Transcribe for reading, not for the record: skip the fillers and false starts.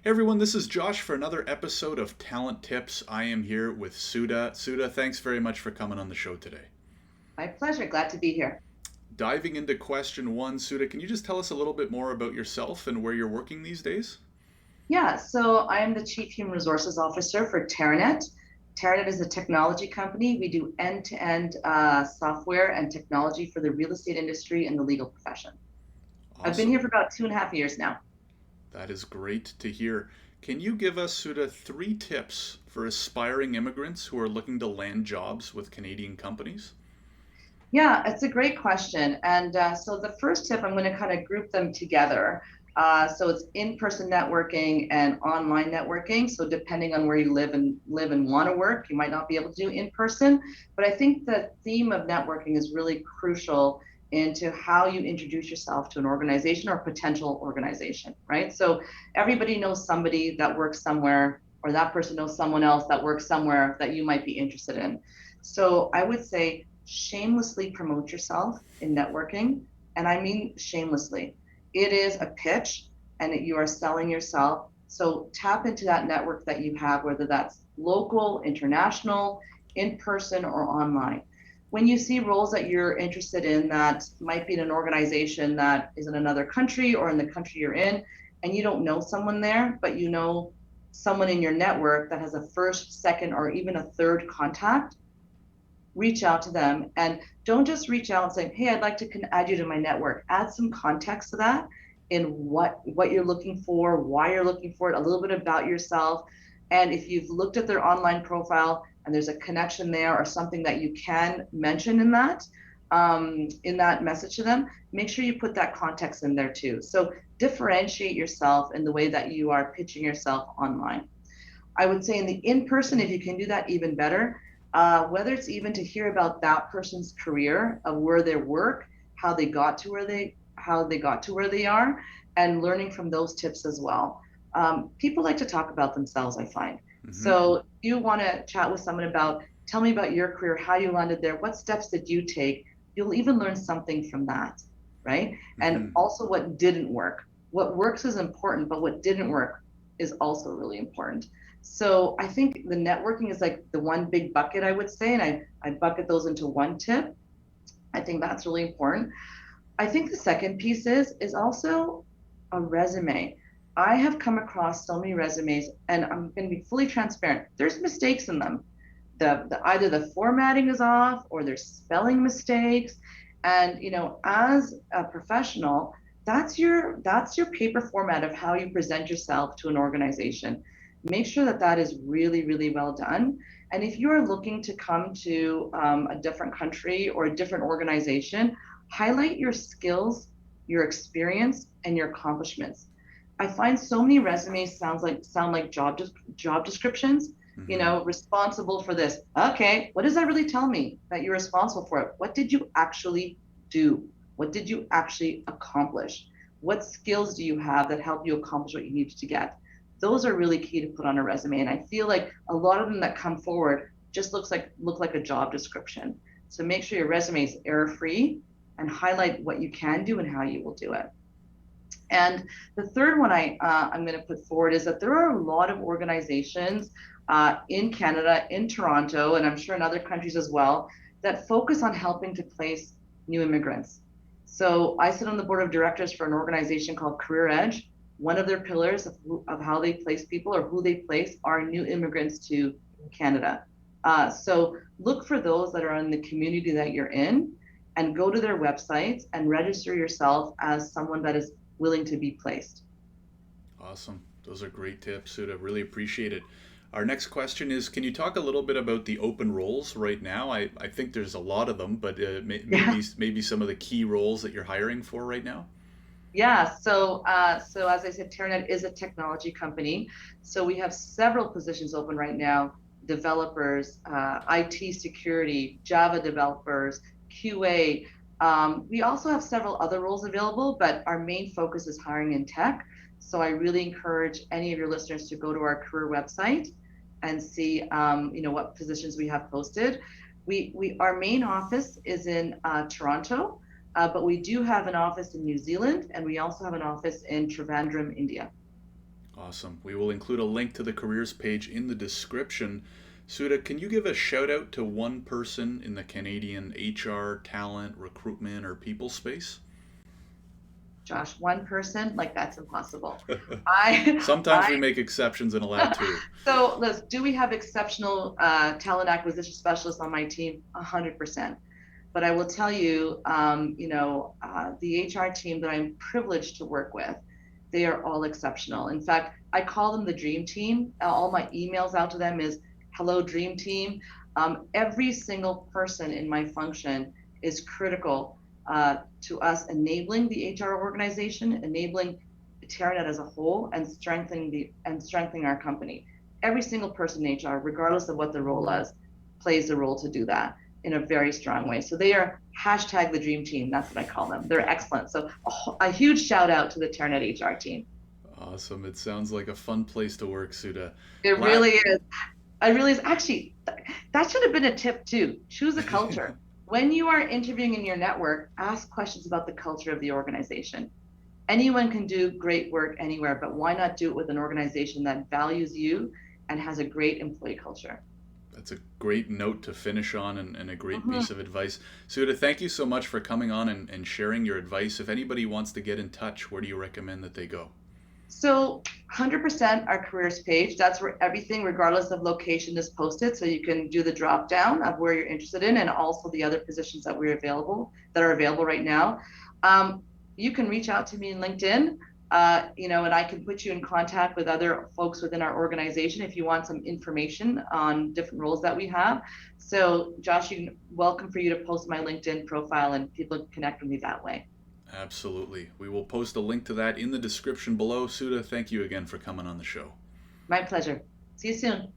Hey everyone, this is Josh for another episode of Talent Tips. I am here with Sudha. Sudha, thanks very much for coming on the show today. My pleasure. Glad to be here. Diving into question one, Sudha, can you just tell us a little bit more about yourself and where you're working these days? Yeah, so I am the Chief Human Resources Officer for Terranet. Terranet is a technology company. We do end-to-end software and technology for the real estate industry and the legal profession. I've been here Awesome. for about 2.5 years now. That is great to hear. Can you give us, Sudha, three tips for aspiring immigrants who are looking to land jobs with Canadian companies? Yeah, it's a great question. And so the first tip, I'm going to kind of group them together. So it's in-person networking and online networking. So depending on where you live and want to work, you might not be able to do in person. But I think the theme of networking is really crucial into how you introduce yourself to an organization or potential organization, right? So everybody knows somebody that works somewhere, or that person knows someone else that works somewhere that you might be interested in. So I would say shamelessly promote yourself in networking. And I mean shamelessly. It is a pitch and you are selling yourself. So tap into that network that you have, whether that's local, international, in person, or online. When you see roles that you're interested in that might be in an organization that is in another country or in the country you're in, and you don't know someone there, but you know someone in your network that has a first, second, or even a third contact, reach out to them and don't just reach out and say, hey, I'd like to add you to my network. Add some context to that in what you're looking for, why you're looking for it, a little bit about yourself. And if you've looked at their online profile and there's a connection there or something that you can mention in that message to them, make sure you put that context in there too. So differentiate yourself in the way that you are pitching yourself online. I would say in the in-person, if you can do that, even better. Whether it's even to hear about that person's career of where they work, how they got to where they are, and learning from those tips as well. People like to talk about themselves, I find. Mm-hmm. So if you want to chat with someone about, tell me about your career, how you landed there, what steps did you take? You'll even learn something from that, right? And Mm-hmm. also what didn't work. What works is important, but what didn't work is also really important. So I think the networking is like the one big bucket, I would say, and I bucket those into one tip. I think that's really important. I think the second piece is also a resume. I have come across so many resumes, and I'm going to be fully transparent. There's mistakes in them. Either the formatting is off or there's spelling mistakes. And as a professional, that's your paper format of how you present yourself to an organization. Make sure that that is really, really well done. And if you are looking to come to a different country or a different organization, highlight your skills, your experience, and your accomplishments. I find so many resumes sound like job descriptions. Mm-hmm. Responsible for this. Okay, what does that really tell me that you're responsible for it? What did you actually do? What did you actually accomplish? What skills do you have that help you accomplish what you needed to get? Those are really key to put on a resume, and I feel like a lot of them that come forward just look like a job description. So make sure your resume is error free and highlight what you can do and how you will do it. And the third one I'm going to put forward is that there are a lot of organizations in Canada, in Toronto, and I'm sure in other countries as well, that focus on helping to place new immigrants. So I sit on the board of directors for an organization called Career Edge. One of their pillars of how they place people or who they place are new immigrants to Canada. So look for those that are in the community that you're in and go to their websites and register yourself as someone that is willing to be placed. Awesome. Those are great tips, Sudha. Really appreciate it. Our next question is, can you talk a little bit about the open roles right now? I think there's a lot of them, but Yeah. maybe some of the key roles that you're hiring for right now? Yeah, so as I said, Terranet is a technology company. So we have several positions open right now: developers, IT security, Java developers, QA. We also have several other roles available, but our main focus is hiring in tech. So I really encourage any of your listeners to go to our career website and see, what positions we have posted. Our main office is in Toronto. But we do have an office in New Zealand, and we also have an office in Trivandrum, India. Awesome. We will include a link to the careers page in the description. Sudha, can you give a shout out to one person in the Canadian HR, talent, recruitment, or people space? Josh, one person, like that's impossible. I, Sometimes we I, make exceptions and allow two. so Liz, do we have exceptional talent acquisition specialists on my team? 100%. But I will tell you, the HR team that I'm privileged to work with, they are all exceptional. In fact, I call them the dream team. All my emails out to them is hello, dream team. Every single person in my function is critical to us enabling the HR organization, enabling TerraNet as a whole, and strengthening our company. Every single person in HR, regardless of what the role is, plays a role to do that in a very strong way. So they are hashtag the dream team. That's what I call them. They're excellent. So a huge shout out to the TerraNet HR team. Awesome. It sounds like a fun place to work, Sudha. It La- really is. I really is actually that should have been a tip too. Choose a culture. When you are interviewing in your network, ask questions about the culture of the organization. Anyone can do great work anywhere, but why not do it with an organization that values you and has a great employee culture? That's a great note to finish on and a great Mhm. piece of advice. Sudha, thank you so much for coming on and sharing your advice. If anybody wants to get in touch, where do you recommend that they go? So 100% our careers page, that's where everything, regardless of location, is posted. So you can do the drop down of where you're interested in and also the other positions that are available right now. Um, you can reach out to me in LinkedIn, and I can put you in contact with other folks within our organization if you want some information on different roles that we have. So Josh, welcome for you to post my LinkedIn profile and people can connect with me that way. Absolutely. We will post a link to that in the description below. Sudha, thank you again for coming on the show. My pleasure. See you soon.